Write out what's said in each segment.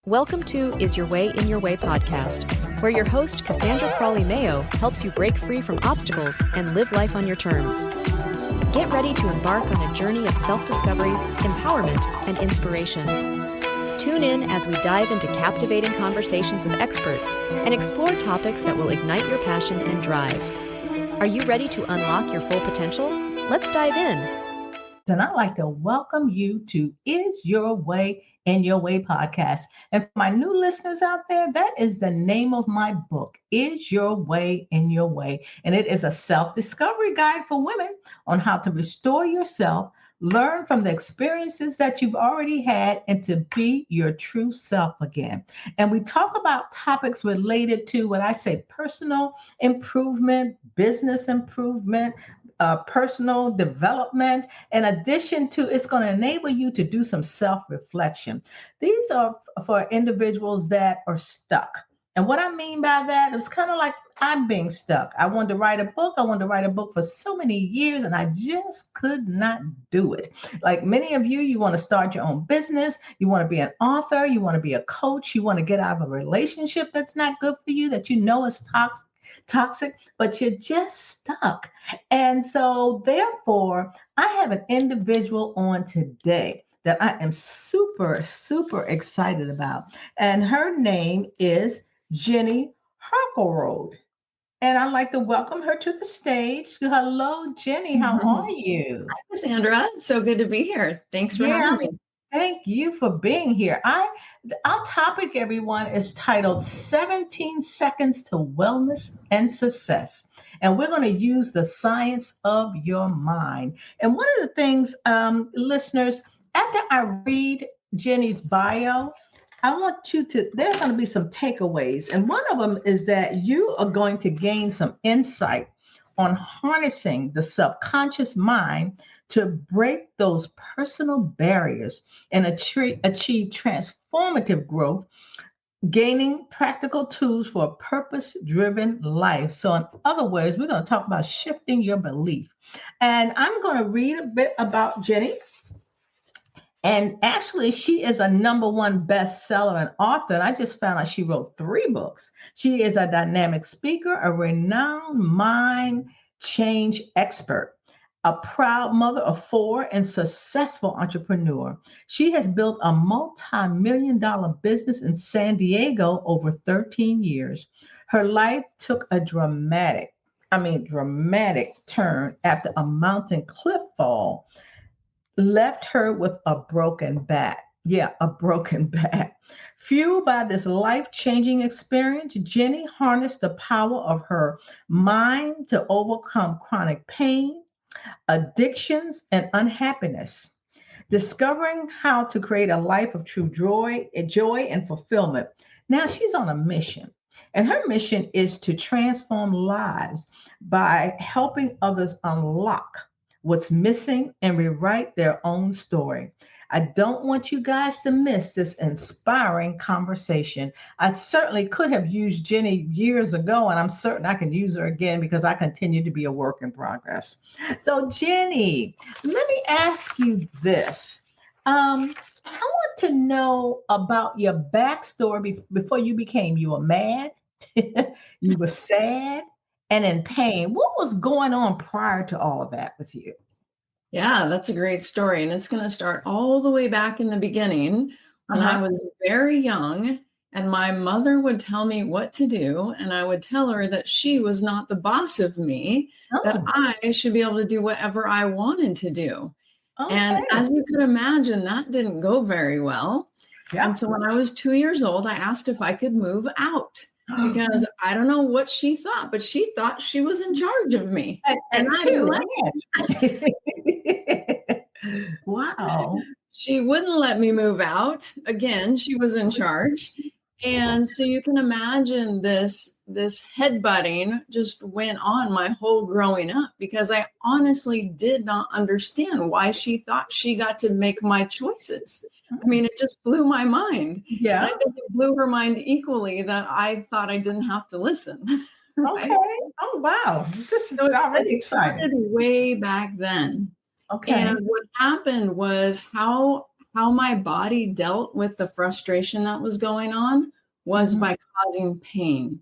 Welcome to Is Your Way in Your Way podcast, where your host, Cassandra Crawley helps you break free from obstacles and live life on your terms. Get ready to embark on a journey of self-discovery, empowerment, and inspiration. Tune in as we dive into captivating conversations with experts and explore topics that will ignite your passion and drive. Are you ready to unlock your full potential? Let's dive in. And I'd like to welcome you to Is Your Way in Your Way podcast. And for my new listeners out there, that is the name of my book, Is Your Way in Your Way. And it is a self-discovery guide for women on how to restore yourself, learn from the experiences that you've already had, and to be your true self again. And we talk about topics related to what I say, personal improvement, business improvement, personal development. In addition to, it's going to enable you to do some self-reflection. These are for individuals that are stuck. And what I mean by that, it's kind of like I'm being stuck. I wanted to write a book. I wanted to write a book for so many years, and I just could not do it. Like many of you, you want to start your own business. You want to be an author. You want to be a coach. You want to get out of a relationship that's not good for you, that you know is toxic, but you're just stuck. And so therefore, I have an individual on today that I am super, super excited about. And her name is Jenny Harkleroad. And I'd like to welcome her to the stage. Hello, Jenny. How are you? Hi, Cassandra. So good to be here. Thanks for having me. Thank you for being here. Our topic, everyone, is titled 17 Seconds to Wellness and Success. And we're going to use the science of your mind. And one of the things, listeners, after I read Jenny's bio, I want you to, there's going to be some takeaways. And one of them is that you are going to gain some insight on harnessing the subconscious mind to break those personal barriers and achieve transformative growth, gaining practical tools for a purpose-driven life. So in other words, we're going to talk about shifting your belief. And I'm going to read a bit about Jenny. And actually, she is a #1 bestseller and author. And I just found out she wrote 3 books. She is a dynamic speaker, a renowned mind change expert, a proud mother of 4, and successful entrepreneur. She has built a multi-million-dollar business in San Diego over 13 years. Her life took a dramatic turn after a mountain cliff fall left her with a broken back. Yeah, a broken back. Fueled by this life-changing experience, Jenny harnessed the power of her mind to overcome chronic pain, addictions, and unhappiness, discovering how to create a life of true joy and fulfillment. Now she's on a mission, and her mission is to transform lives by helping others unlock what's missing and rewrite their own story. I don't want you guys to miss this inspiring conversation. I certainly could have used Jenny years ago, and I'm certain I can use her again because I continue to be a work in progress. So Jenny, let me ask you this. I want to know about your backstory before you were mad, you were sad, and in pain. What was going on prior to all of that with you? Yeah, that's a great story. And it's going to start all the way back in the beginning when I was very young, and my mother would tell me what to do. And I would tell her that she was not the boss of me, that I should be able to do whatever I wanted to do. Okay. And as you could imagine, that didn't go very well. Yeah. And so when I was 2 years old, I asked if I could move out. Because I don't know what she thought, but she thought she was in charge of me. And wow. She wouldn't let me move out. Again, she was in charge. And so you can imagine this headbutting just went on my whole growing up, because I honestly did not understand why she thought she got to make my choices. I mean, it just blew my mind. Yeah. And I think it blew her mind equally that I thought I didn't have to listen. Right? Okay. Oh, wow. This is already exciting. Way back then. Okay. And what happened was how how my body dealt with the frustration that was going on was by causing pain.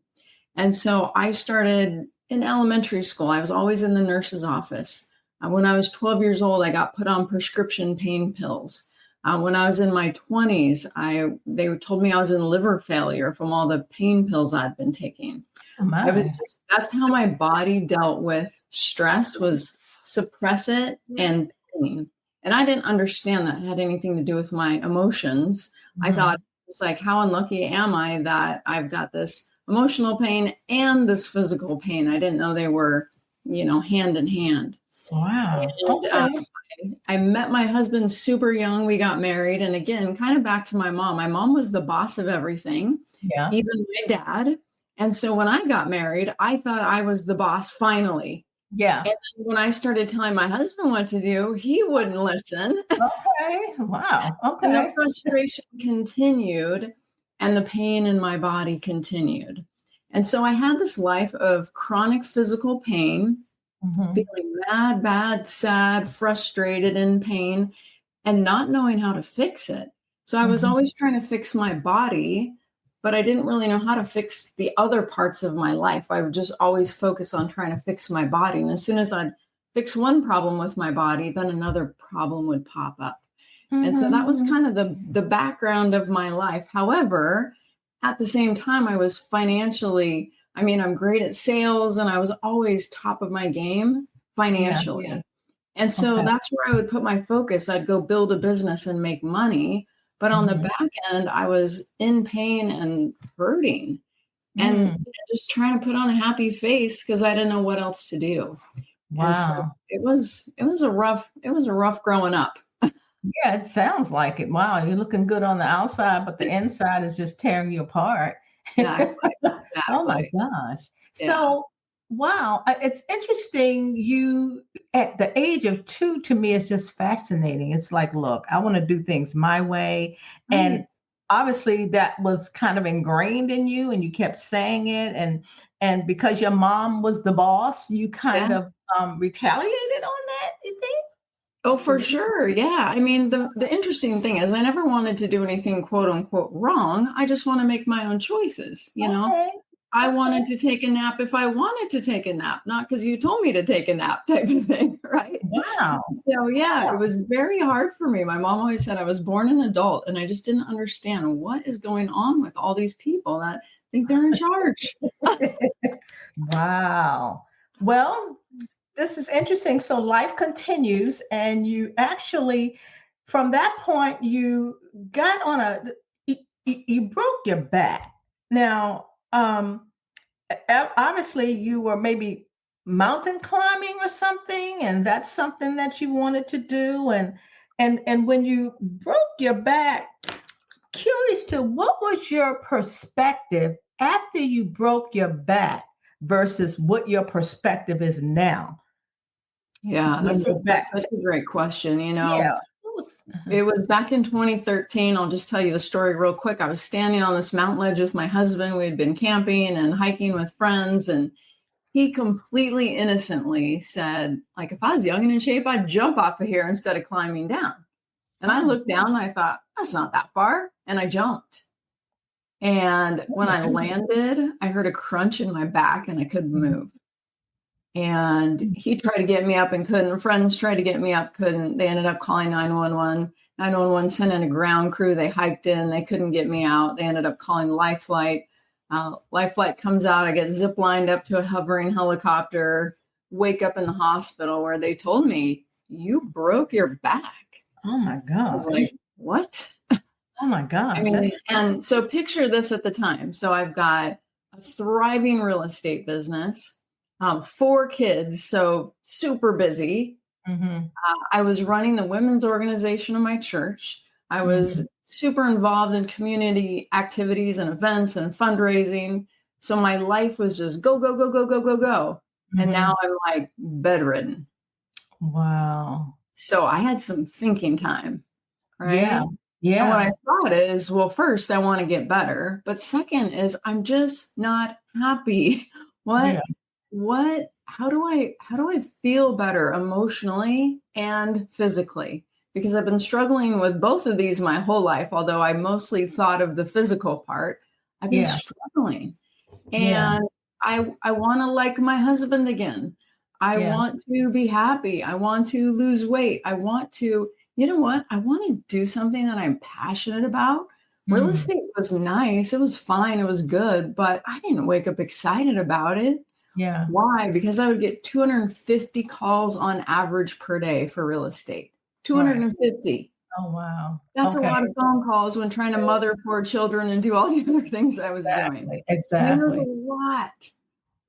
And so I started in elementary school. I was always in the nurse's office. When I was 12 years old, I got put on prescription pain pills. When I was in my 20s, they told me I was in liver failure from all the pain pills I'd been taking. That's how my body dealt with stress, was suppress it and pain. And I didn't understand that it had anything to do with my emotions. I thought it was like, how unlucky am I that I've got this emotional pain and this physical pain? I didn't know they were, hand in hand. Wow. And, I met my husband super young. We got married. And again, kind of back to my mom. My mom was the boss of everything, even my dad. And so when I got married, I thought I was the boss finally. Yeah. And then when I started telling my husband what to do, he wouldn't listen. Okay. Wow. Okay. And the frustration continued and the pain in my body continued. And so I had this life of chronic physical pain, feeling mad, bad, sad, frustrated, in pain, and not knowing how to fix it. So I was always trying to fix my body, but I didn't really know how to fix the other parts of my life. I would just always focus on trying to fix my body. And as soon as I'd fix one problem with my body, then another problem would pop up. And so that was kind of the background of my life. However, at the same time, I was financially, I'm great at sales, and I was always top of my game financially. Yeah. And so that's where I would put my focus. I'd go build a business and make money. But on the back end, I was in pain and hurting and just trying to put on a happy face because I didn't know what else to do. Wow. And so it was a rough growing up. Yeah, it sounds like it. Wow, you're looking good on the outside, but the inside is just tearing you apart. Exactly. Oh my gosh. Yeah. So, wow, it's interesting. You, at the age of 2, to me, it's just fascinating. It's like, look, I want to do things my way. Right. And obviously that was kind of ingrained in you, and you kept saying it. And because your mom was the boss, you kind of retaliated on that, you think? Oh, for sure. Yeah. The interesting thing is I never wanted to do anything quote unquote wrong. I just want to make my own choices. I wanted to take a nap if I wanted to take a nap, not because you told me to take a nap type of thing. Right. Wow. So yeah, it was very hard for me. My mom always said I was born an adult, and I just didn't understand what is going on with all these people that think they're in charge. Wow. Well, this is interesting. So life continues, and you actually, from that point, you got on you broke your back. Now, obviously you were maybe mountain climbing or something, and that's something that you wanted to do. And when you broke your back, curious to what was your perspective after you broke your back versus what your perspective is now? Yeah, that's such a great question. Yeah. It was back in 2013. I'll just tell you the story real quick. I was standing on this mountain ledge with my husband. We had been camping and hiking with friends, and he completely innocently said, like, if I was young and in shape, I'd jump off of here instead of climbing down. And I looked down and I thought, that's not that far. And I jumped. And when I landed, I heard a crunch in my back and I couldn't move. And he tried to get me up and couldn't. Friends tried to get me up, couldn't. They ended up calling 911. 911 sent in a ground crew. They hiked in. They couldn't get me out. They ended up calling Life Flight. Life Flight comes out. I get zip lined up to a hovering helicopter, wake up in the hospital where they told me, you broke your back. Oh, my God. I was like, what? Oh, my gosh. And so picture this at the time. So I've got a thriving real estate business. 4 kids, so super busy. I was running the women's organization of my church. I was super involved in community activities and events and fundraising. So my life was just go, go, go, go, go, go, go. And now I'm like bedridden. Wow. So I had some thinking time, right? Yeah. Yeah. And what I thought is, well, first I want to get better, but second is I'm just not happy. How do I feel better emotionally and physically? because I've been struggling with both of these my whole life, although I mostly thought of the physical part. I've been struggling. Yeah. And I want to like my husband again. I Yeah. want to be happy. I want to lose weight. I want to, you know what? I want to do something that I'm passionate about. Real estate was nice. It was fine. It was good, but I didn't wake up excited about it. Yeah. Why? Because I would get 250 calls on average per day for real estate. Right. 250. Oh, wow. That's Okay. a lot of phone calls when trying to mother 4 children and do all the other things I was doing. Exactly. I mean, it was a lot.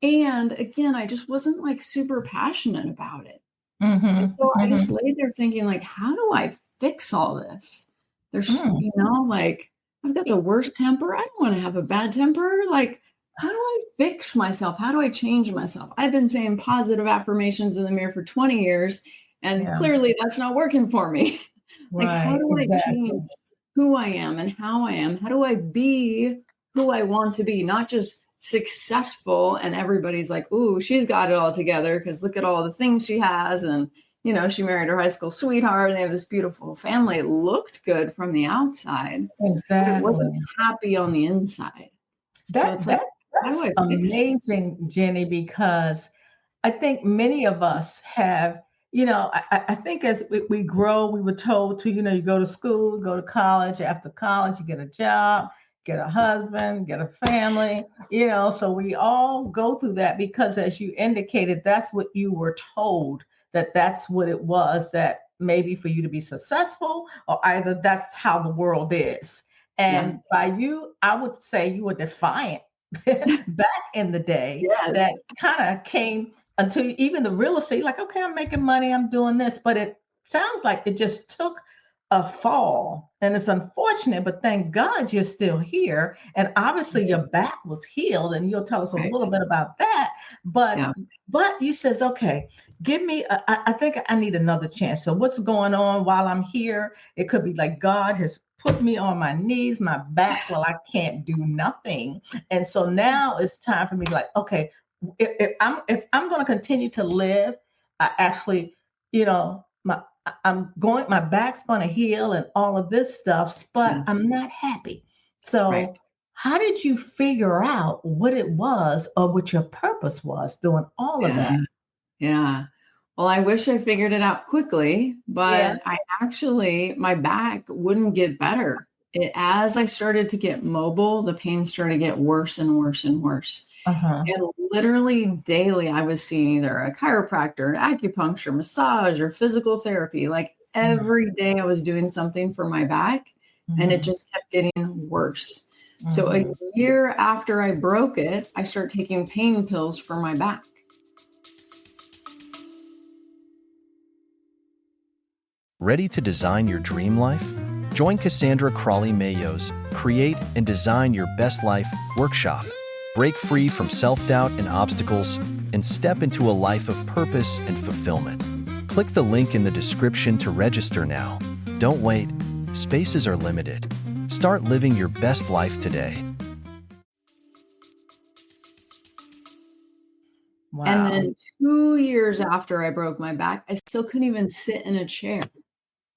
And again, I just wasn't like super passionate about it. And so I just laid there thinking, like, how do I fix all this? There's, you know, like, I've got the worst temper. I don't want to have a bad temper. Like, how do I fix myself? How do I change myself? I've been saying positive affirmations in the mirror for 20 years, and clearly that's not working for me. Like, how do I change who I am and how I am? How do I be who I want to be? Not just successful and everybody's like, ooh, she's got it all together because look at all the things she has. And, you know, she married her high school sweetheart and they have this beautiful family. It looked good from the outside. Exactly. But it wasn't happy on the inside. That's amazing, Jenny, because I think many of us have, you know, I think as we grow, we were told to, you know, you go to school, go to college. After college, you get a job, get a husband, get a family, you know, so we all go through that because as you indicated, that's what you were told, that's what it was, that maybe for you to be successful, or either that's how the world is. And by you, I would say you were defiant back in the day. That kind of came until even the real estate, like, okay, I'm making money, I'm doing this, but it sounds like it just took a fall, and it's unfortunate, but thank God you're still here. And obviously your back was healed, and you'll tell us a little bit about that. But you says, okay, give me, I think I need another chance. So what's going on while I'm here? It could be like God has put me on my knees, my back, well, I can't do nothing. And so now it's time for me to like, okay, if I'm going to continue to live, I actually, you know, my back's going to heal and all of this stuff, but I'm not happy. So how did you figure out what it was or what your purpose was doing all of that? Yeah. Well, I wish I figured it out quickly, but I actually, my back wouldn't get better. As I started to get mobile, the pain started to get worse and worse and worse. And literally daily, I was seeing either a chiropractor, an acupuncture, massage, or physical therapy. Like every day I was doing something for my back, and it just kept getting worse. So a year after I broke it, I started taking pain pills for my back. Ready to design your dream life? Join Cassandra Crawley Mayo's Create and Design Your Best Life workshop. Break free from self-doubt and obstacles and step into a life of purpose and fulfillment. Click the link in the description to register now. Don't wait. Spaces are limited. Start living your best life today. Wow. And then 2 years after I broke my back, I still couldn't even sit in a chair.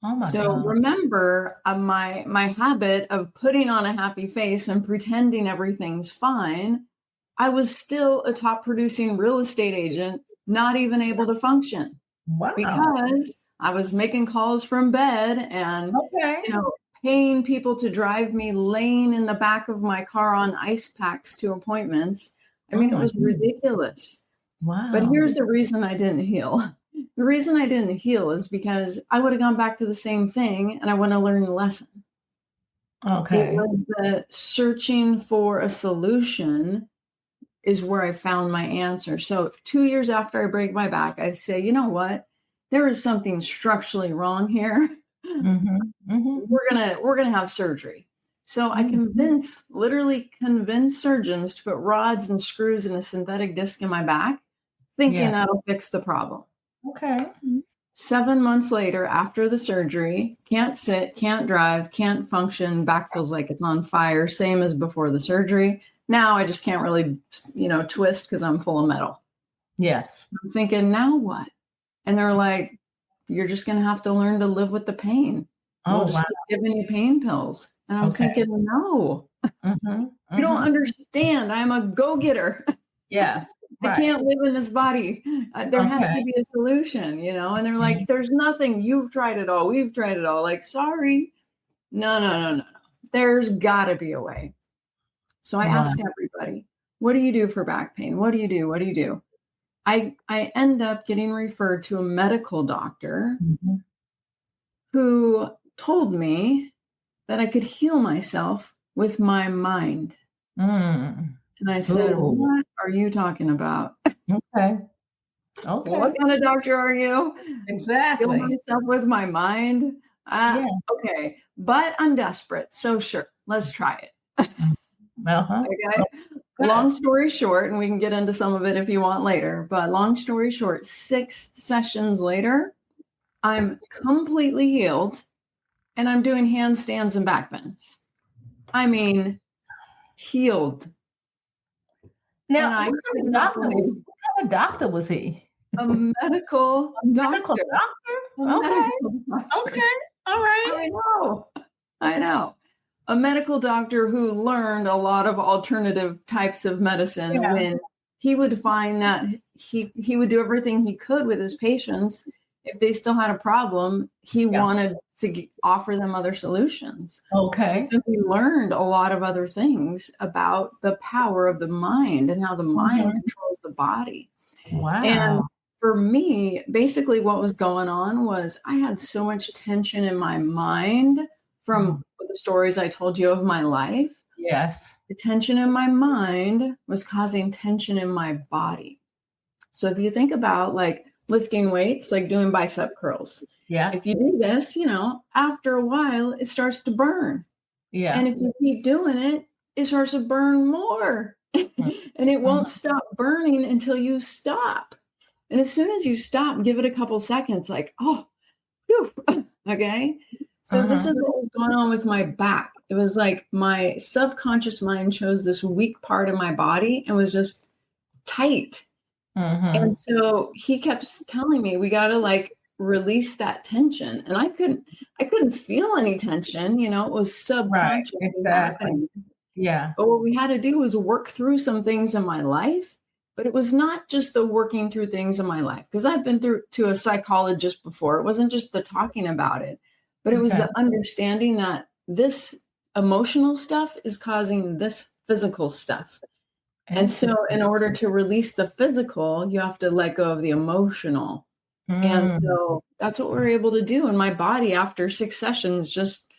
Oh my So God. remember my habit of putting on a happy face and pretending everything's fine. I was still a top producing real estate agent, not even able to function. Wow. Because I was making calls from bed and, you know, paying people to drive me, laying in the back of my car on ice packs to appointments. I mean, it was ridiculous. Wow. But here's the reason I didn't heal. The reason I didn't heal is because I would have gone back to the same thing and I wouldn't have learned the lesson. Okay. It was the searching for a solution is where I found my answer. So 2 years after I break my back, I say, you know what? There is something structurally wrong here. We're gonna have surgery. So I literally convinced surgeons to put rods and screws in a synthetic disc in my back, thinking that'll fix the problem. Okay. 7 months later, after the surgery, can't sit, can't drive, can't function, back feels like it's on fire, same as before the surgery. Now I just can't really, you know, twist because I'm full of metal. Yes. I'm thinking, now what? And they're like, you're just going to have to learn to live with the pain. Oh, We'll just wow. keep giving you pain pills. And I'm Okay. thinking, no, you don't understand. I'm a go-getter. Yes. I Right. can't live in this body. There has to Okay. be a solution, And they're like, there's nothing. You've tried it all. We've tried it all. Like, sorry. No. There's got to be a way. So I asked everybody, what do you do for back pain? What do you do? What do you do? I end up getting referred to a medical doctor who told me that I could heal myself with my mind. Mm. And I said, what are you talking about? Okay. What kind of doctor are you? Exactly. Heal myself with my mind? Okay. But I'm desperate. So sure, let's try it. Okay. Long story short, and we can get into some of it if you want later, but long story short, 6 sessions later, I'm completely healed and I'm doing handstands and back bends. I mean, healed. Now, what kind of doctor was he? A medical doctor. Okay. All right. I know. A medical doctor who learned a lot of alternative types of medicine when he would find that he would do everything he could with his patients. If they still had a problem, he wanted to offer them other solutions. Okay. So he learned a lot of other things about the power of the mind and how the mind controls the body. Wow. And for me, basically what was going on was I had so much tension in my mind from the stories I told you of my life. Yes. The tension in my mind was causing tension in my body. So if you think about like lifting weights, like doing bicep curls. Yeah. If you do this, after a while, it starts to burn. Yeah. And if you keep doing it, it starts to burn more. And it won't stop burning until you stop. And as soon as you stop, give it a couple seconds, like, oh, whew. Okay. So this is what was going on with my back. It was like my subconscious mind chose this weak part of my body and was just tight. And so he kept telling me, we got to like release that tension. And I couldn't feel any tension, it was subconscious. Right. Exactly. Yeah. But what we had to do was work through some things in my life. But it was not just the working through things in my life, because I've been to a psychologist before. It wasn't just the talking about it, but it was the understanding that this emotional stuff is causing this physical stuff. And so in order to release the physical, you have to let go of the emotional. And so that's what we're able to do. And my body, after 6 sessions, just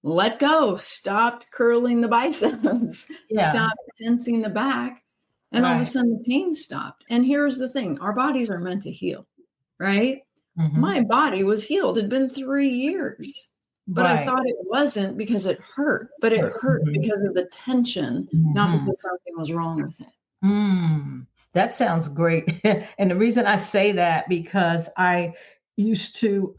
let go, stopped curling the biceps, stopped tensing the back. And all of a sudden the pain stopped. And here's the thing. Our bodies are meant to heal, right? My body was healed. It'd been 3 years, but I thought it wasn't because it hurt, but it hurt because of the tension, not because something was wrong with it. That sounds great. And the reason I say that, because I used to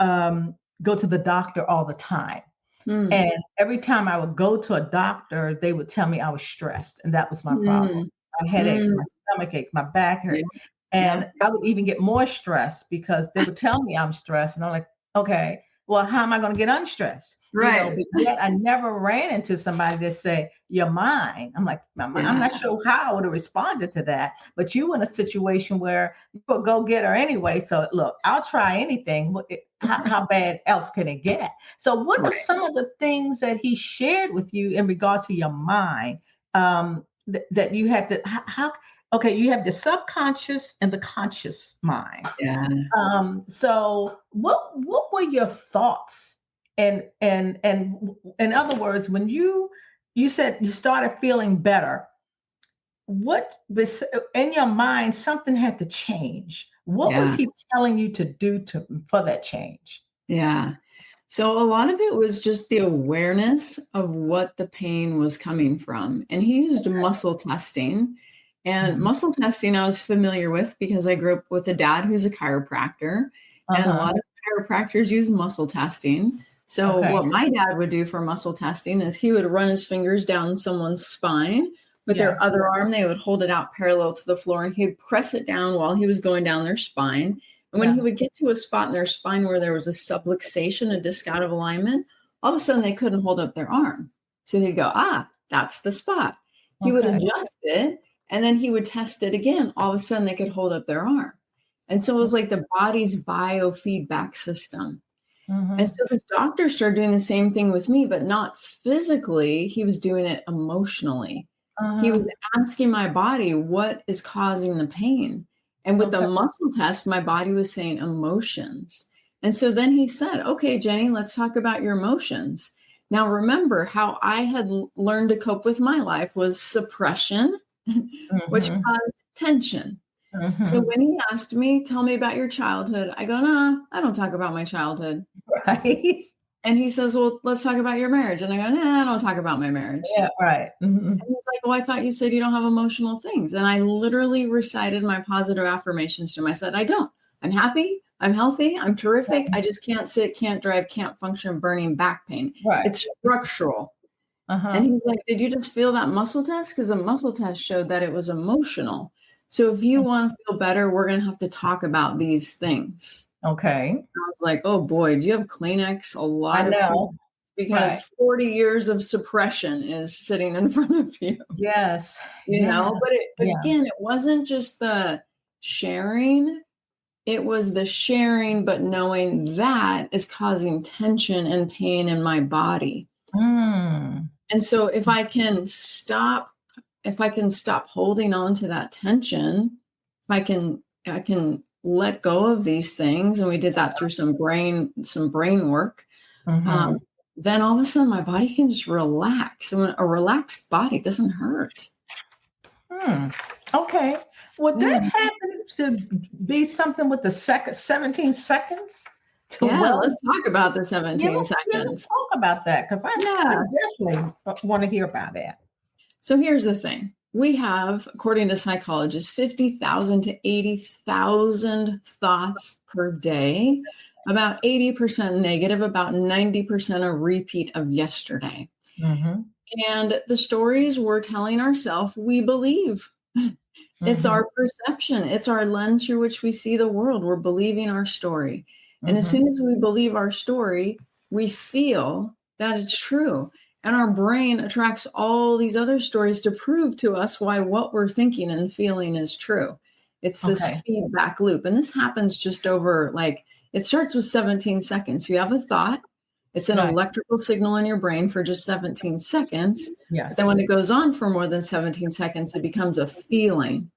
go to the doctor all the time. And every time I would go to a doctor, they would tell me I was stressed. And that was my problem. My headaches, my stomach aches, my back hurt. And I would even get more stressed because they would tell me I'm stressed. And I'm like, okay, well, how am I going to get unstressed? Right. But yet I never ran into somebody that said, you're mine. I'm like, I'm not sure how I would have responded to that. But you in a situation where you're a go-getter anyway. So look, I'll try anything. How bad else can it get? So what are some of the things that he shared with you in regards to your mind that you had to, you have the subconscious and the conscious mind. Yeah. So what were your thoughts? And in other words, when you said you started feeling better, what was in your mind? Something had to change. What was he telling you to do for that change? Yeah. So a lot of it was just the awareness of what the pain was coming from. And he used muscle testing. And muscle testing I was familiar with because I grew up with a dad who's a chiropractor. And a lot of chiropractors use muscle testing. So what my dad would do for muscle testing is he would run his fingers down someone's spine. With their other arm, they would hold it out parallel to the floor, and he'd press it down while he was going down their spine. And when he would get to a spot in their spine where there was a subluxation, a disc out of alignment, all of a sudden they couldn't hold up their arm. So he'd go, that's the spot. He would adjust it, and then he would test it again. All of a sudden they could hold up their arm. And so it was like the body's biofeedback system. And so this doctor started doing the same thing with me, but not physically. He was doing it emotionally. He was asking my body, what is causing the pain? And with the muscle test, my body was saying emotions. And so then he said, okay, Jenny, let's talk about your emotions. Now, remember how I had learned to cope with my life was suppression, which caused tension. So when he asked me, tell me about your childhood, I go, no, I don't talk about my childhood. Right. And he says, well, let's talk about your marriage. And I go, I don't talk about my marriage. Yeah, right. And he's like, well, I thought you said you don't have emotional things. And I literally recited my positive affirmations to him. I said, I don't. I'm happy. I'm healthy. I'm terrific. I just can't sit, can't drive, can't function, burning back pain. Right. It's structural. And he's like, did you just feel that muscle test? Because the muscle test showed that it was emotional. So if you want to feel better, we're going to have to talk about these things. Okay. I was like, oh boy, do you have Kleenex? A lot I of know. Kleenex, because 40 years of suppression is sitting in front of you. Yes. You know, but again, it wasn't just the sharing. It was the sharing, but knowing that is causing tension and pain in my body. And so if I can stop holding on to that tension, I can let go of these things. And we did that through some brain work. Then all of a sudden my body can just relax. And a relaxed body doesn't hurt. Okay. Would that happen to be something with the 17 seconds? Let's talk about the 17 seconds. Let's talk about that, because I definitely want to hear about that. So here's the thing. We have, according to psychologists, 50,000 to 80,000 thoughts per day, about 80% negative, about 90% a repeat of yesterday. And the stories we're telling ourselves, we believe. It's our perception. It's our lens through which we see the world. We're believing our story. And as soon as we believe our story, we feel that it's true. And our brain attracts all these other stories to prove to us why what we're thinking and feeling is true. It's this feedback loop. And this happens just over, it starts with 17 seconds. You have a thought. It's an electrical signal in your brain for just 17 seconds. But then when it goes on for more than 17 seconds, it becomes a feeling.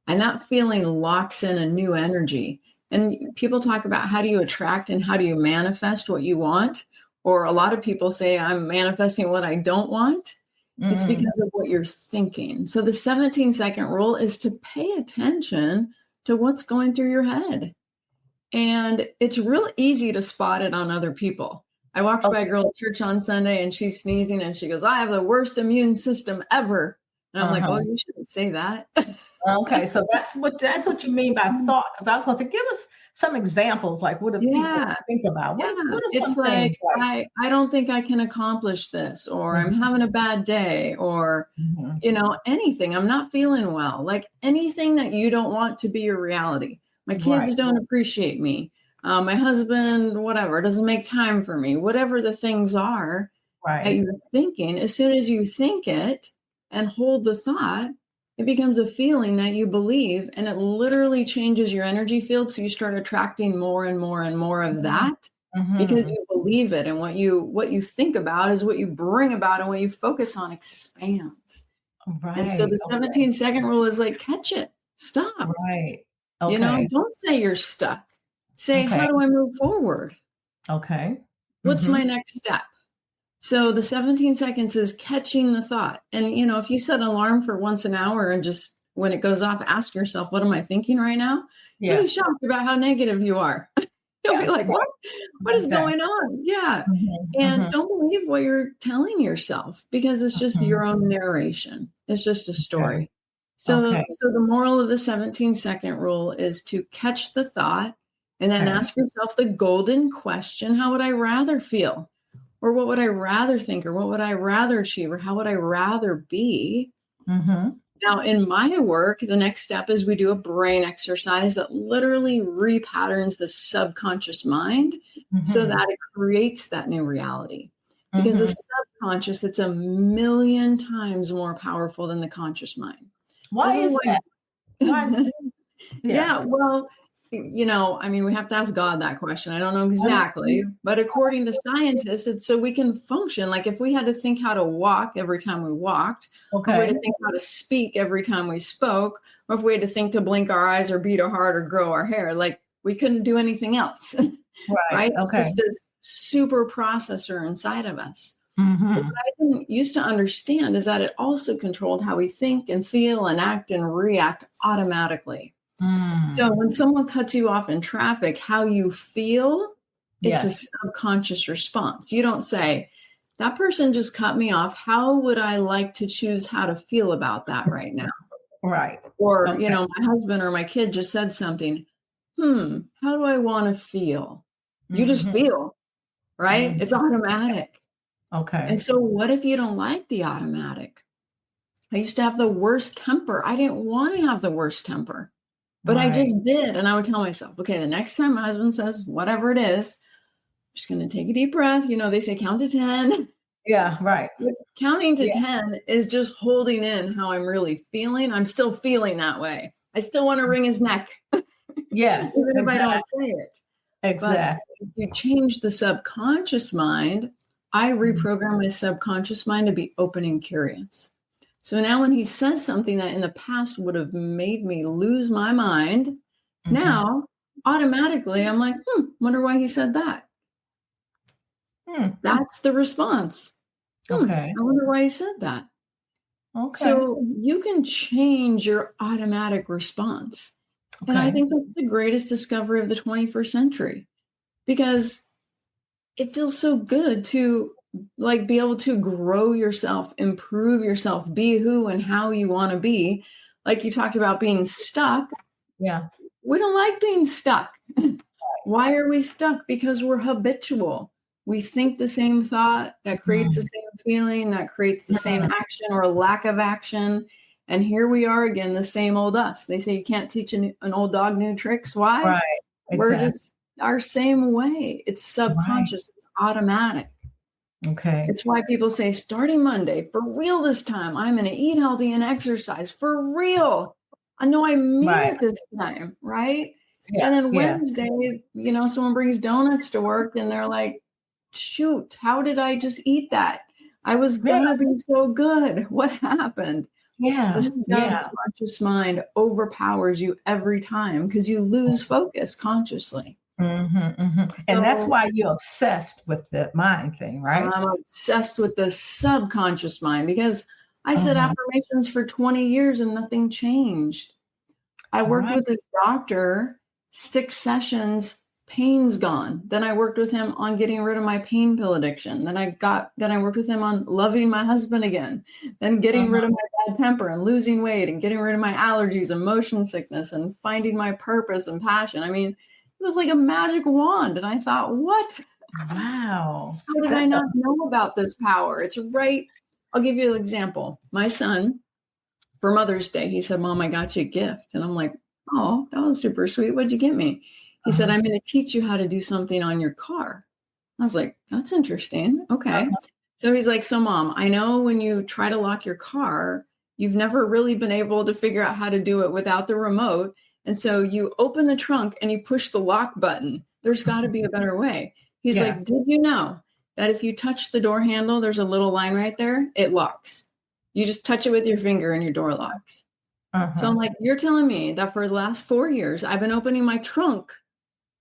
And that feeling locks in a new energy. And people talk about, how do you attract and how do you manifest what you want? Or a lot of people say, I'm manifesting what I don't want. It's because of what you're thinking. So the 17-second rule is to pay attention to what's going through your head. And it's real easy to spot it on other people. I walked by a girl at church on Sunday and she's sneezing and she goes, I have the worst immune system ever. And I'm like, oh, you shouldn't say that. Okay. So that's what you mean by thought. Because I was going to say, give us some examples, like what do people think about? What are it's some like, things like, I don't think I can accomplish this, or I'm having a bad day, or, anything. I'm not feeling well. Like anything that you don't want to be your reality. My kids don't appreciate me. My husband, whatever, doesn't make time for me. Whatever the things are that you're thinking, as soon as you think it and hold the thought, it becomes a feeling that you believe, and it literally changes your energy field. So you start attracting more and more and more of that because you believe it. And what you think about is what you bring about, and what you focus on expands. And so the 17-second rule is like, catch it, stop. Don't say you're stuck. Say, how do I move forward? What's my next step? So the 17 seconds is catching the thought. And, if you set an alarm for once an hour and just when it goes off, ask yourself, what am I thinking right now? You'll be shocked about how negative you are. You'll be like, what is going on? And don't believe what you're telling yourself, because it's just your own narration. It's just a story. So the moral of the 17-second rule is to catch the thought and then ask yourself the golden question, how would I rather feel? Or what would I rather think? Or what would I rather achieve? Or how would I rather be? Now, in my work, the next step is we do a brain exercise that literally repatterns the subconscious mind so that it creates that new reality. Because the subconscious, it's 1,000,000 times more powerful than the conscious mind. Why is that? Why is that? Yeah, well, I mean, we have to ask God that question. I don't know exactly, but according to scientists, it's so we can function. Like if we had to think how to walk every time we walked, or if we had to think how to speak every time we spoke, or if we had to think to blink our eyes or beat our heart or grow our hair, like we couldn't do anything else. Right? Okay. It's this super processor inside of us. But what I didn't used to understand is that it also controlled how we think and feel and act and react automatically. So when someone cuts you off in traffic, how you feel, it's a subconscious response. You don't say, that person just cut me off. How would I like to choose how to feel about that right now? Right. Or, my husband or my kid just said something. How do I want to feel? You just feel, right? It's automatic. Okay. And so what if you don't like the automatic? I used to have the worst temper. I didn't want to have the worst temper. But I just did. And I would tell myself, okay, the next time my husband says whatever it is, I'm just going to take a deep breath. They say count to 10. Yeah, right. But counting to 10 is just holding in how I'm really feeling. I'm still feeling that way. I still want to wring his neck. Yes. Even if I don't say it. Exactly. But if you change the subconscious mind, I reprogram my subconscious mind to be open and curious. So now when he says something that in the past would have made me lose my mind, now automatically I'm like, wonder why he said that. That's the response. Okay. I wonder why he said that. Okay. So you can change your automatic response. And I think that's the greatest discovery of the 21st century, because it feels so good to be able to grow yourself, improve yourself, be who and how you want to be. Like you talked about being stuck. Yeah. We don't like being stuck. Why are we stuck? Because we're habitual. We think the same thought that creates the same feeling, that creates the same action or lack of action. And here we are again, the same old us. They say you can't teach an old dog new tricks. Why? Right. We're just our same way. It's subconscious. It's automatic. Okay. It's why people say starting Monday, for real this time, I'm going to eat healthy and exercise for real. I know I mean it this time, right? Yeah. And then Wednesday, someone brings donuts to work and they're like, shoot, how did I just eat that? I was going to be so good. What happened? Yeah. The subconscious mind overpowers you every time because you lose focus consciously. And that's why you're obsessed with the mind thing, right? I'm obsessed with the subconscious mind because I said affirmations for 20 years and nothing changed. I worked with this doctor, 6 sessions, pain's gone. Then I worked with him on getting rid of my pain pill addiction. Then I worked with him on loving my husband again, then getting rid of my bad temper and losing weight and getting rid of my allergies and motion sickness and finding my purpose and passion. I mean, it was like a magic wand. And I thought, what? Wow. How did I not know about this power? It's right. I'll give you an example. My son, for Mother's Day, he said, Mom, I got you a gift. And I'm like, oh, that was super sweet. What'd you get me? He said, I'm going to teach you how to do something on your car. I was like, that's interesting. Okay. So he's like, so Mom, I know when you try to lock your car, you've never really been able to figure out how to do it without the remote. And so you open the trunk and you push the lock button. There's got to be a better way. He's like, did you know that if you touch the door handle, there's a little line right there, it locks. You just touch it with your finger and your door locks. So I'm like, you're telling me that for the last 4 years, I've been opening my trunk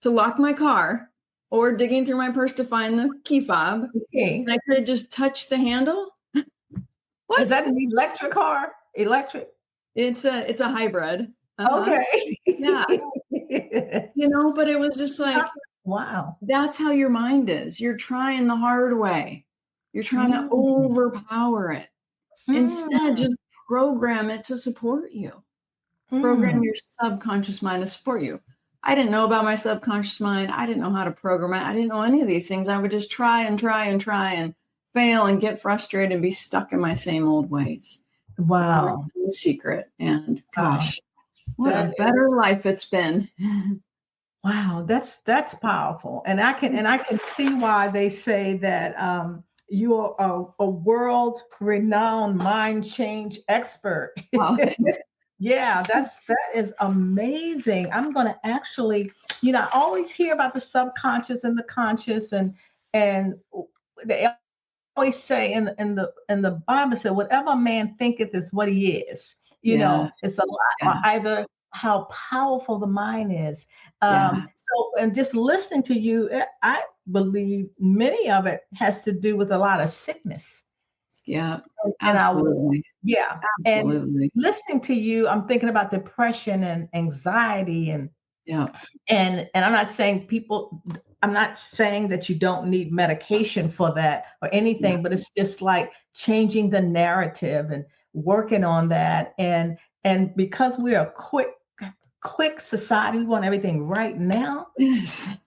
to lock my car or digging through my purse to find the key fob. And I could just touch the handle. What? Is that an electric car? Electric? It's a hybrid. Okay. Yeah. But it was just like, wow. That's how your mind is. You're trying the hard way. You're trying to overpower it. Instead, just program it to support you. Program your subconscious mind to support you. I didn't know about my subconscious mind. I didn't know how to program it. I didn't know any of these things. I would just try and fail and get frustrated and be stuck in my same old ways. Wow. The secret. And Wow. gosh, what a That better life it's been. Wow, that's powerful, and I can see why they say that you are a world renowned mind change expert. Oh, thanks. Yeah, that is amazing. I'm going to actually, I always hear about the subconscious and the conscious, and they always say in the Bible said, whatever a man thinketh is what he is. Yeah, It's a lot, yeah, either how powerful the mind is. yeah, So, and just listening to you, I believe many of it has to do with a lot of sickness yeah. in our world. Absolutely. Yeah. And Absolutely. listening to you, I'm thinking about depression and anxiety Yeah. and I'm not saying that you don't need medication for that or Yeah. anything, but it's just like changing the narrative and working on that. And because we're a quick society, we want everything right now. Yes.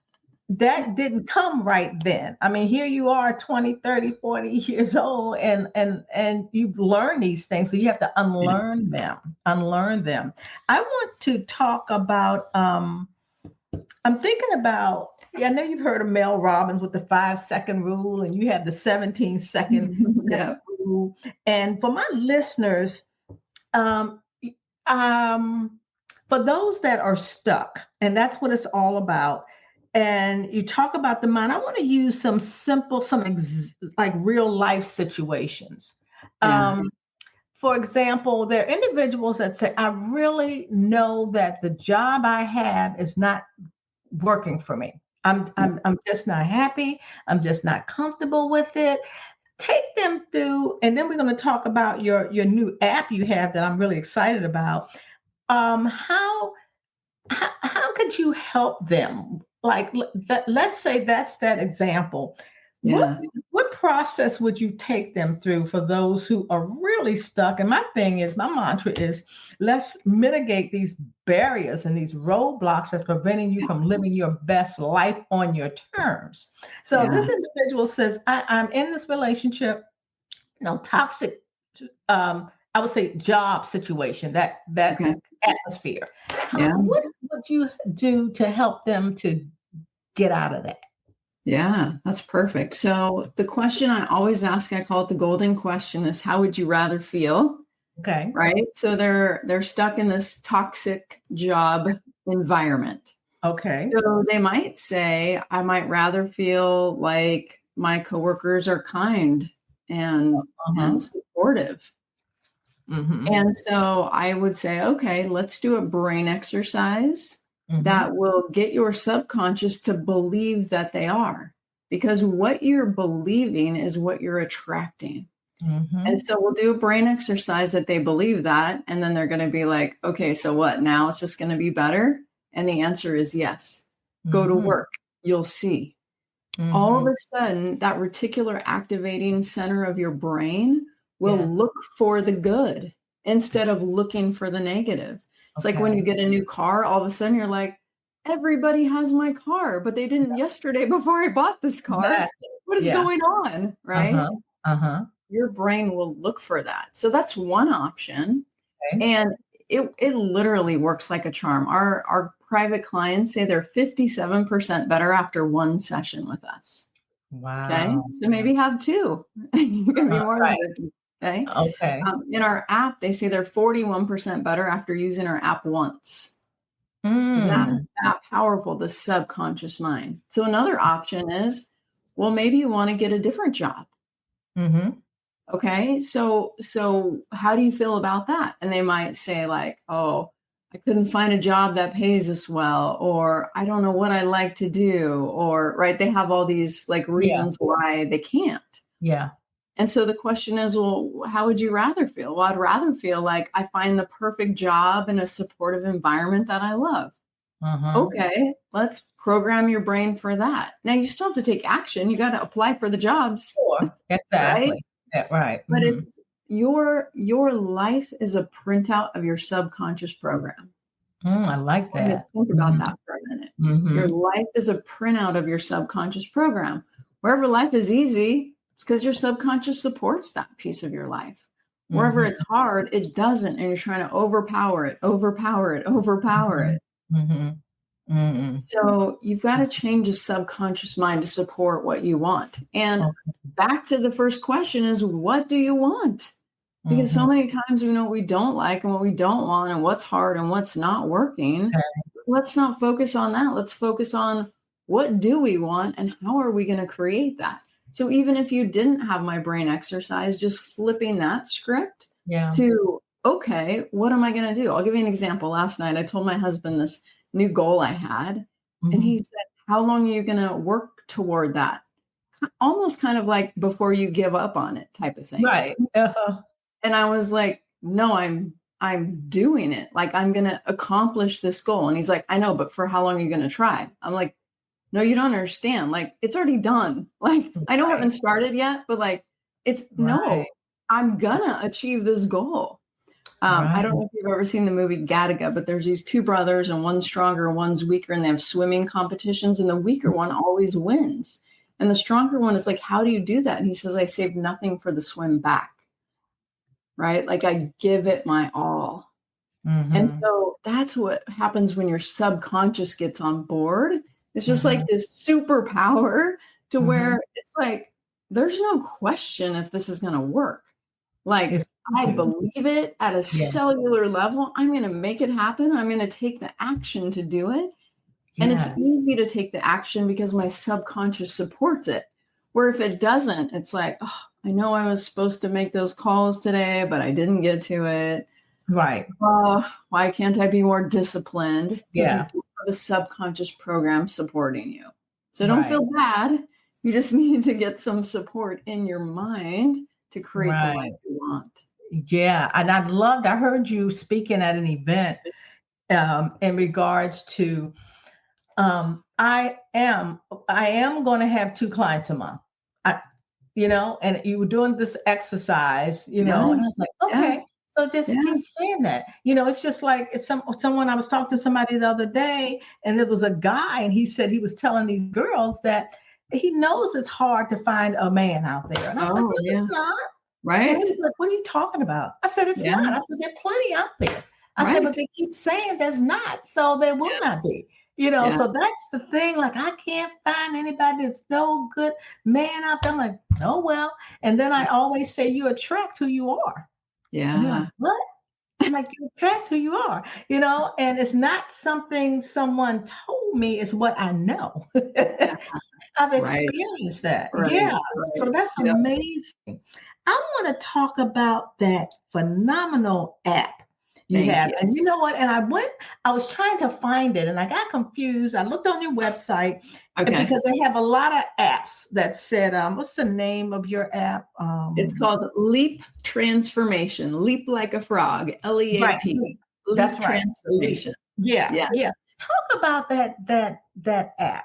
That didn't come right then. I mean, here you are 20, 30, 40 years old and you've learned these things. So you have to Yeah. unlearn them. I want to talk about I'm thinking about, I know you've heard of Mel Robbins with the 5-second rule, and you have the 17-second Yeah. rule. And for my listeners, um, um, for those that are stuck, and that's what it's all about. And you talk about the mind. I want to use some simple, like real life situations. Yeah. For example, there are individuals that say, I really know that the job I have is not working for me. I'm just not happy. I'm just not comfortable with it. Take them through, and then we're going to talk about your new app you have that I'm really excited about. How could you help them? Like let's say that's that example. What Yeah. what process would you take them through for those who are really stuck? And my mantra is let's mitigate these barriers and these roadblocks that's preventing you from living your best life on your terms. So Yeah. this individual says, I'm in this relationship, toxic, I would say job situation, that Okay. atmosphere. Yeah. What would you do to help them to get out of that? Yeah. That's perfect. So the question I always ask, I call it the golden question, is how would you rather feel? Okay. Right. So they're stuck in this toxic job environment. Okay. So they might say, I might rather feel like my coworkers are kind and supportive. Mm-hmm. And so I would say, okay, let's do a brain exercise Mm-hmm. that will get your subconscious to believe that they are, because what you're believing is what you're attracting. Mm-hmm. And so we'll do a brain exercise that they believe that, and then they're going to be like, okay, so what? Now it's just going to be better. And the answer is yes. Go to work. You'll see. Mm-hmm. All of a sudden, that reticular activating center of your brain will look for the good instead of looking for the negative. It's like when you get a new car, all of a sudden you're like, everybody has my car, but they didn't yesterday before I bought this car. Exactly. What is going on? Right? Your brain will look for that. So that's one option. Okay. And it literally works like a charm. Our private clients say they're 57% better after one session with us. Wow. Okay. So maybe have two. You can be more than 50. Okay. Okay. In our app, they say they're 41% better after using our app once. That powerful, the subconscious mind. So another option is, well, maybe you want to get a different job. Mm-hmm. Okay. So how do you feel about that? And they might say like, oh, I couldn't find a job that pays us well, or I don't know what I like to do, or right. They have all these like reasons why they can't. Yeah. And so the question is, well, how would you rather feel? Well, I'd rather feel like I find the perfect job in a supportive environment that I love. Okay, let's program your brain for that. Now you still have to take action. You got to apply for the jobs. Sure. Exactly. Right? Yeah, right. But if your life is a printout of your subconscious program. I like that. Think about that for a minute. Your life is a printout of your subconscious program. Wherever life is easy, it's because your subconscious supports that piece of your life. Wherever it's hard, it doesn't. And you're trying to overpower it. So you've got to change the subconscious mind to support what you want. And back to the first question is, what do you want? Because so many times we know what we don't like and what we don't want and what's hard and what's not working. Okay. Let's not focus on that. Let's focus on what do we want and how are we going to create that? So even if you didn't have my brain exercise, just flipping that script to, okay, what am I going to do? I'll give you an example. Last night, I told my husband this new goal I had, and he said, how long are you going to work toward that? Almost kind of like before you give up on it type of thing. Right. And I was like, no, I'm doing it. Like, I'm going to accomplish this goal. And he's like, I know, but for how long are you going to try? I'm like, no, you don't understand. Like, it's already done. Like, I know I haven't started yet, but like, no, I'm gonna achieve this goal. I don't know if you've ever seen the movie Gattaca, but there's these two brothers and one's stronger, one's weaker, and they have swimming competitions, and the weaker one always wins. And the stronger one is like, how do you do that? And he says, I saved nothing for the swim back. Right? Like, I give it my all. And so that's what happens when your subconscious gets on board. It's just like this superpower to where it's like, there's no question if this is going to work. Like, I believe it at a cellular level. I'm going to make it happen. I'm going to take the action to do it. And it's easy to take the action because my subconscious supports it. Where if it doesn't, it's like, oh, I know I was supposed to make those calls today, but I didn't get to it. Right. Oh, why can't I be more disciplined? Yeah. You have a subconscious program supporting you. So don't feel bad. You just need to get some support in your mind to create the life you want. Yeah. And I heard you speaking at an event in regards to, I am going to have 2 clients a month, and you were doing this exercise, and I was like, okay. So just keep saying that. It's just like it's someone I was talking to somebody the other day, and it was a guy, and he said he was telling these girls that he knows it's hard to find a man out there. And I was like, no, it's not. Right. And he was like, what are you talking about? I said, it's not. I said, there are plenty out there. I said, but they keep saying there's not. So there will not be. So that's the thing. Like, I can't find anybody that's no good man out there. I'm like, oh, well. And then I always say, you attract who you are. Yeah. And you're like, what? I'm like, you attract who you are, and it's not something someone told me, it's what I know. I've experienced that. Yeah. So that's amazing. I want to talk about that phenomenal app you have. And you know what? And I was trying to find it and I got confused. I looked on your website because they have a lot of apps that said, what's the name of your app? It's called Leap Transformation. Leap like a frog. LEAP. Right. Leap That's Transformation. Yeah. Talk about that app.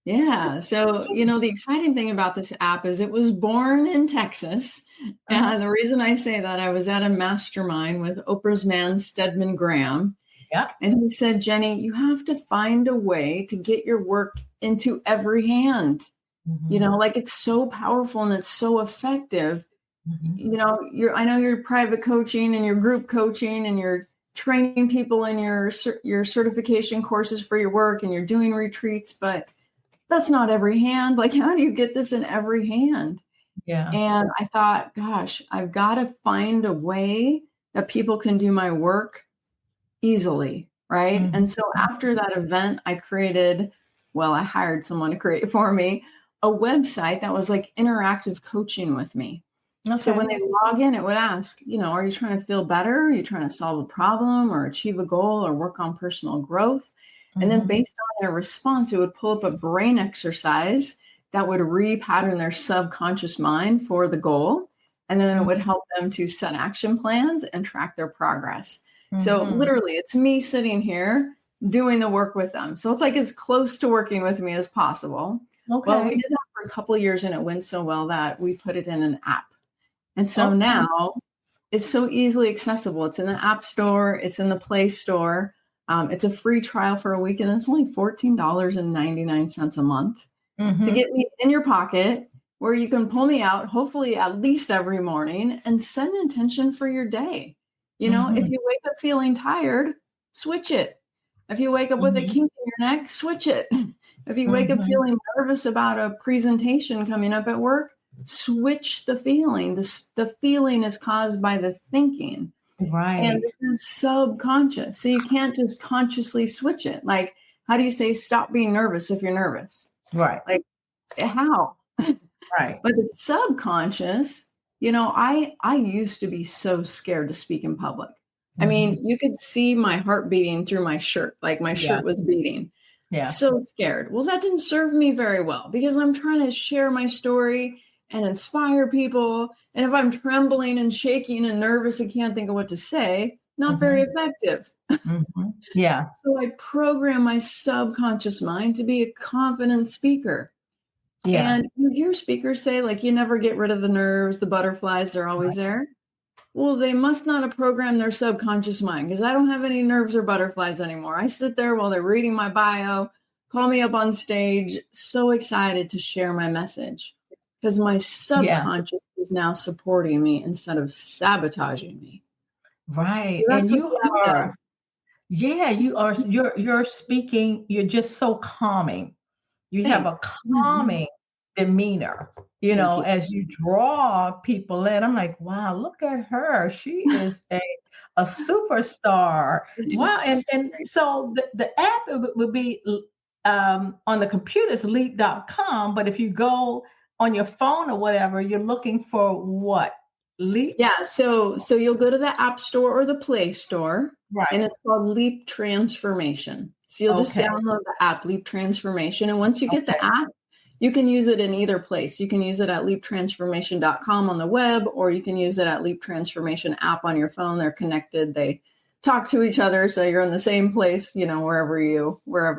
Yeah. So, the exciting thing about this app is it was born in Texas. And the reason I say that, I was at a mastermind with Oprah's man, Stedman Graham. Yeah. And he said, Jenny, you have to find a way to get your work into every hand. Like, it's so powerful and it's so effective. I know you're private coaching and you're group coaching and you're training people in your certification courses for your work and you're doing retreats, but that's not every hand. Like, how do you get this in every hand? Yeah. And I thought, gosh, I've got to find a way that people can do my work easily. Right. And so after that event, I hired someone to create for me a website that was like interactive coaching with me. Okay. So when they log in, it would ask, are you trying to feel better? Are you trying to solve a problem or achieve a goal or work on personal growth? And then based on their response, it would pull up a brain exercise that would repattern their subconscious mind for the goal. And then it would help them to set action plans and track their progress. So literally, it's me sitting here doing the work with them. So it's like as close to working with me as possible. Okay. Well, we did that for a couple of years and it went so well that we put it in an app. And so now it's so easily accessible. It's in the App Store. It's in the Play Store. It's a free trial for a week, and it's only $14.99 a month to get me in your pocket where you can pull me out, hopefully at least every morning, and set an intention for your day. You know, if you wake up feeling tired, switch it. If you wake up with a kink in your neck, switch it. If you wake up feeling nervous about a presentation coming up at work, switch the feeling. The feeling is caused by the thinking. Right. And this is subconscious. So you can't just consciously switch it. Like, how do you say stop being nervous if you're nervous? Right. Like, how? Right. But it's subconscious. You know, I used to be so scared to speak in public. I mean, you could see my heart beating through my shirt, like my shirt was beating. Yeah. So scared. Well, that didn't serve me very well because I'm trying to share my story and inspire people. And if I'm trembling and shaking and nervous and can't think of what to say, not very effective. Yeah. So I program my subconscious mind to be a confident speaker. Yeah. And you hear speakers say, like, you never get rid of the nerves, the butterflies, they're always there. Well, they must not have programmed their subconscious mind because I don't have any nerves or butterflies anymore. I sit there while they're reading my bio, call me up on stage, so excited to share my message because my subconscious is now supporting me instead of sabotaging me. Right. So and you are, you're speaking, you're just so calming. You have a calming demeanor, you know, as you draw people in. I'm like, wow, look at her. She is a superstar. Wow. And so the app would be on the computers, leap.com. But if you go on your phone or whatever, you're looking for what? Leap? Yeah. So you'll go to the App Store or the Play Store. Right. And it's called Leap Transformation. So you'll just download the app, Leap Transformation. And once you get the app, you can use it in either place. You can use it at leaptransformation.com on the web, or you can use it at Leap Transformation app on your phone. They're connected. They talk to each other. So you're in the same place, you know, wherever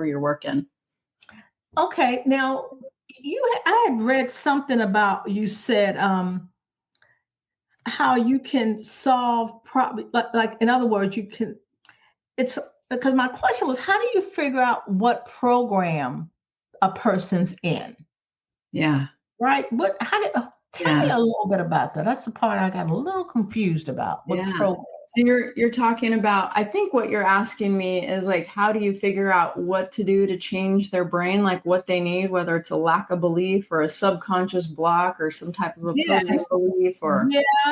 you're working. Okay. Now, I had read something about, you said, how you can solve problems, like in other words, it's because my question was, how do you figure out what program a person's in? Yeah. Right. Tell me a little bit about that. That's the part I got a little confused about. What program? So you're talking about, I think what you're asking me is like, how do you figure out what to do to change their brain, like what they need, whether it's a lack of belief or a subconscious block or some type of opposing belief or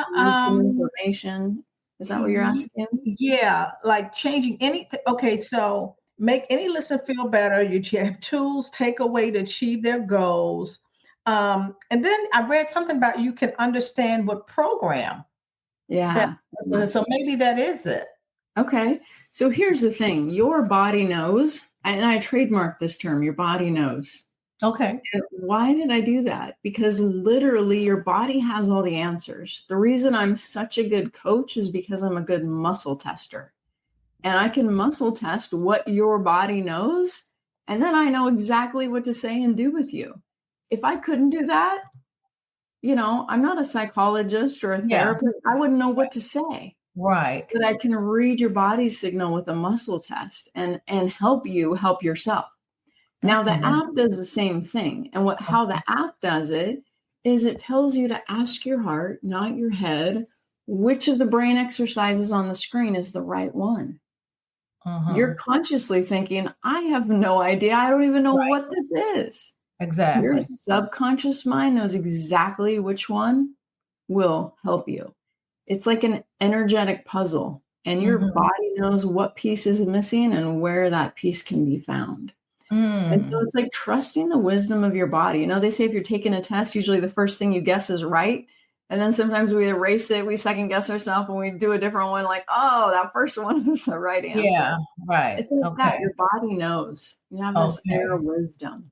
information. Is that what you're asking? Yeah, like changing anything. Okay, so make any listener feel better. You have tools, take away to achieve their goals. And then I read something about you can understand what program. Yeah. So maybe that is it. Okay. So here's the thing. Your body knows, and I trademarked this term, your body knows. Okay. And why did I do that? Because literally your body has all the answers. The reason I'm such a good coach is because I'm a good muscle tester. And I can muscle test what your body knows. And then I know exactly what to say and do with you. If I couldn't do that, you know, I'm not a psychologist or a therapist. I wouldn't know what to say. Right. But I can read your body signal with a muscle test and help you help yourself. Now, the app does the same thing. And how the app does it is it tells you to ask your heart, not your head, which of the brain exercises on the screen is the right one. You're consciously thinking, I have no idea. I don't even know what this is. Exactly. Your subconscious mind knows exactly which one will help you. It's like an energetic puzzle, and your body knows what piece is missing and where that piece can be found. And so it's like trusting the wisdom of your body. You know, they say if you're taking a test, usually the first thing you guess is right. And then sometimes we erase it, we second guess ourselves, and we do a different one like, oh, that first one was the right answer. Yeah, right. It's like that. Your body knows. You have this inner wisdom.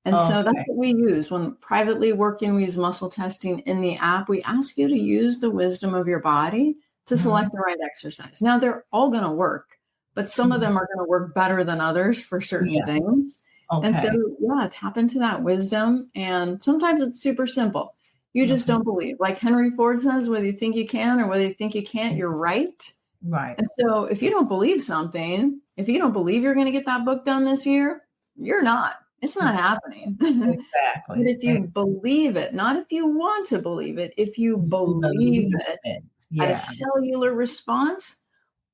And so that's what we use. When privately working, we use muscle testing in the app. We ask you to use the wisdom of your body to select the right exercise. Now, they're all going to work, but some of them are going to work better than others for certain things. And so, tap into that wisdom. And sometimes it's super simple. You just don't believe. Like Henry Ford says, whether you think you can or whether you think you can't, you're right. Right. And so if you don't believe something, if you don't believe you're going to get that book done this year, you're not. It's not happening. Exactly. But if you believe it, not if you want to believe it, if you believe it at a Yeah. cellular response,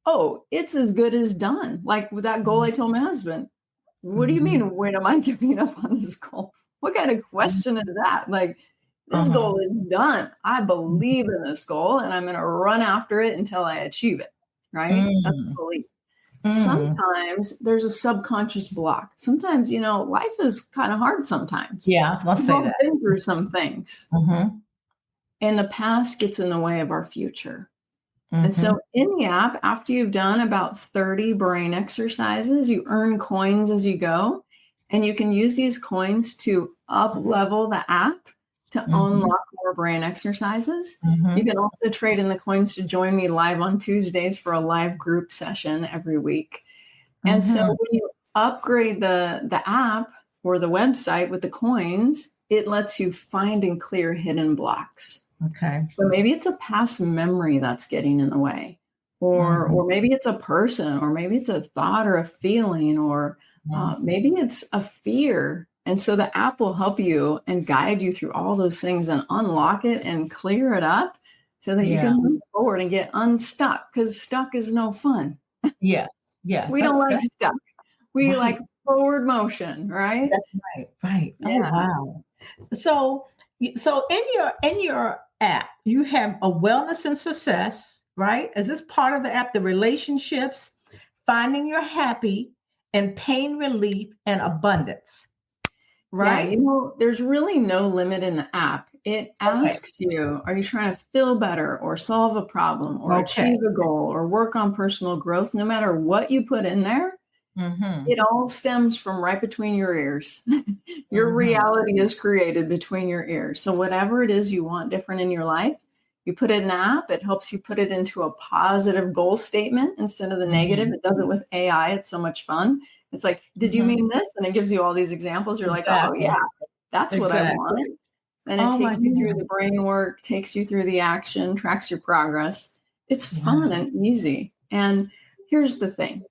oh, it's as good as done. Like with that goal I told my husband, what do you mean, when am I giving up on this goal? What kind of question is that? Like, this goal is done. I believe in this goal and I'm going to run after it until I achieve it. Right? That's belief. Sometimes there's a subconscious block. Sometimes, life is kind of hard sometimes. Yeah, I was going to say We've all that. been through some things. And the past gets in the way of our future. And so in the app, after you've done about 30 brain exercises, you earn coins as you go. And you can use these coins to up-level the app to unlock more brain exercises. You can also trade in the coins to join me live on Tuesdays for a live group session every week. And so when you upgrade the app or the website with the coins, it lets you find and clear hidden blocks. Okay. So maybe it's a past memory that's getting in the way, or maybe it's a person, or maybe it's a thought or a feeling, or maybe it's a fear. And so the app will help you and guide you through all those things and unlock it and clear it up so that you can move forward and get unstuck, because stuck is no fun. Yes. Yes. We don't like stuck. We like forward motion, right? That's right. Right. Yeah. Oh, wow. So in your app, you have a wellness and success, right? Is this part of the app? The relationships, finding your happy, and pain relief and abundance, right? Yeah, there's really no limit in the app. It asks you, are you trying to feel better or solve a problem or achieve a goal or work on personal growth? No matter what you put in there, it all stems from right between your ears. Your reality is created between your ears. So whatever it is you want different in your life, you put it in the app. It helps you put it into a positive goal statement instead of the negative. It does it with AI. It's so much fun. It's like, did you mean this? And it gives you all these examples. You're like, oh yeah, that's what I want. And it takes you through the brain work, takes you through the action, tracks your progress. It's fun and easy. And here's the thing.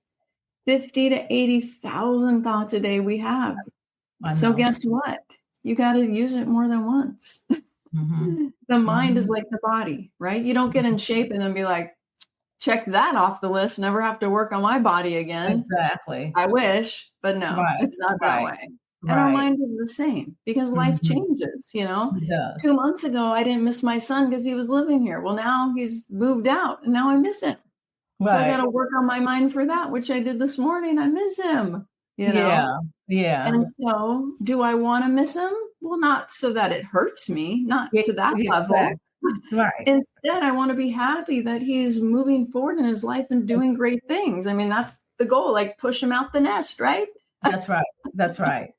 50 to 80,000 thoughts a day we have. So guess what? You got to use it more than once. The mind is like the body, right? You don't get in shape and then be like, check that off the list, never have to work on my body again. Exactly. I wish, but no, it's not that way. And our mind is the same because life changes, It does. 2 months ago, I didn't miss my son because he was living here. Well, now he's moved out and now I miss him. So I got to work on my mind for that, which I did this morning. I miss him, Yeah. And so do I want to miss him? Well, not so that it hurts me, not to that level. Right. Instead, I want to be happy that he's moving forward in his life and doing great things. I mean, that's the goal, like push him out the nest, right? That's right. That's right.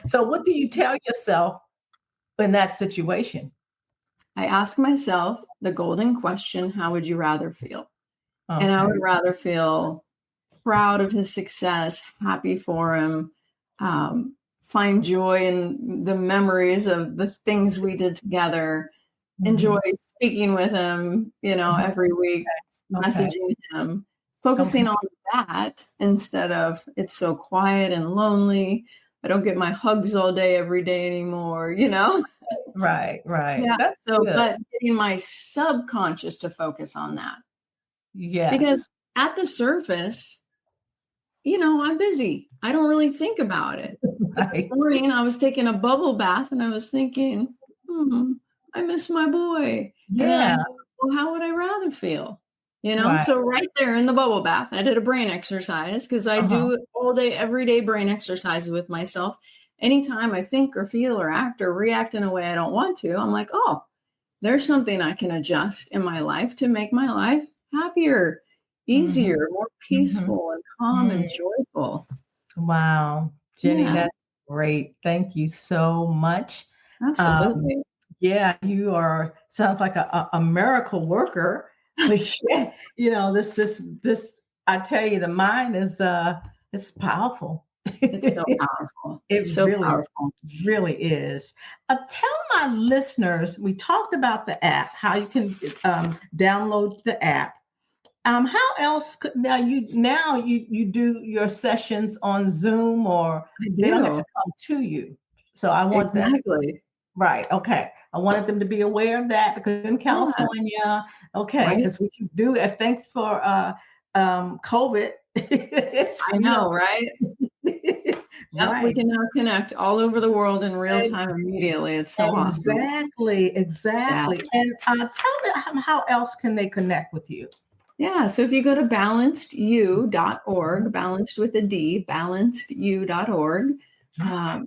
So what do you tell yourself in that situation? I ask myself the golden question, how would you rather feel? And I would rather feel proud of his success, happy for him, find joy in the memories of the things we did together, enjoy speaking with him, every week, messaging him, focusing on that instead of it's so quiet and lonely. I don't get my hugs all day, every day anymore, Right. Yeah. That's so, good. but getting my subconscious to focus on that. Yes. Because at the surface, I'm busy. I don't really think about it. This morning, I was taking a bubble bath and I was thinking, I miss my boy. Yeah. And then I thought, well, how would I rather feel? So right there in the bubble bath, I did a brain exercise because I do it all day, every day brain exercises with myself. Anytime I think or feel or act or react in a way I don't want to, I'm like, oh, there's something I can adjust in my life to make my life happier, easier, more peaceful and calm and joyful. Wow. Jenny, that's great. Thank you so much. Absolutely. Sounds like a miracle worker. This, I tell you, the mind is, it's powerful. It's so powerful. It really is. Tell my listeners, we talked about the app, how you can download the app. How else could you do your sessions on Zoom, or they don't have to come to you. So I want them, Exactly. right. Okay. I wanted them to be aware of that because in Yeah. California, okay, Right. because we can do it. Thanks for COVID. I You know, know, right? Yep, we right. can now connect all over the world in real time immediately. It's so awesome. Exactly, Yeah. exactly. And tell me how else can they connect with you? Yeah. So if you go to balancedyou.org, balanced with a D, balancedyou.org,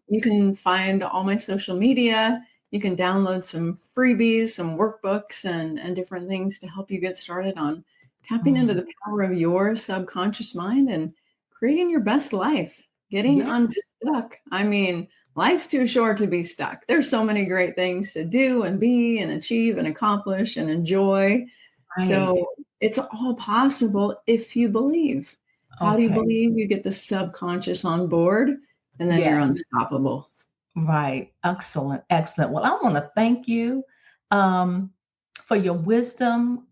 you can find all my social media. You can download some freebies, some workbooks, and different things to help you get started on tapping into the power of your subconscious mind and creating your best life, getting Yeah, unstuck. I mean, life's too short to be stuck. There's so many great things to do and be and achieve and accomplish and enjoy. right. So it's all possible if you believe. How do you Okay. believe? You get the subconscious on board, and then you're Yes. unstoppable. Right. Excellent. Excellent. Well, I want to thank you um, for your wisdom.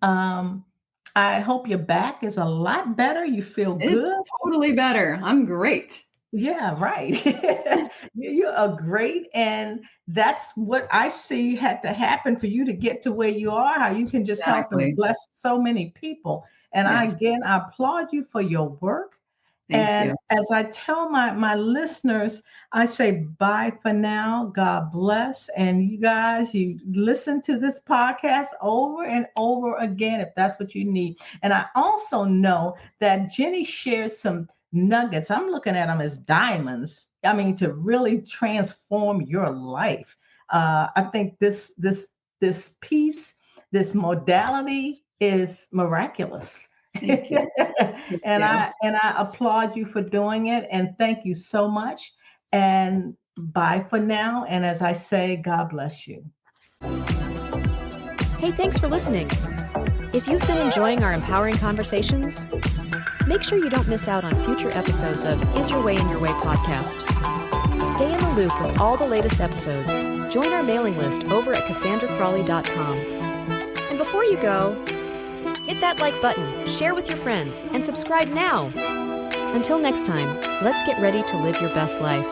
I hope your back is a lot better. You feel It's good. totally better. I'm great. Yeah, right. You are great. And that's what I see had to happen for you to get to where you are, how you can just help and Exactly. bless so many people. And Yes. I applaud you for your work. Thank And you. as I tell my listeners, I say bye for now. God bless. And you guys, you listen to this podcast over and over again if that's what you need. And I also know that Jenny shares some nuggets. I'm looking at them as diamonds. I mean, to really transform your life. I think this piece, this modality is miraculous. Thank you. Thank and you. I applaud you for doing it and thank you so much. And bye for now. And as I say, God bless you. Hey, thanks for listening. If you've been enjoying our empowering conversations, make sure you don't miss out on future episodes of Is Your Way in Your Way podcast. Stay in the loop with all the latest episodes. Join our mailing list over at CassandraCrawley.com. And before you go, hit that like button, share with your friends, and subscribe now. Until next time, let's get ready to live your best life.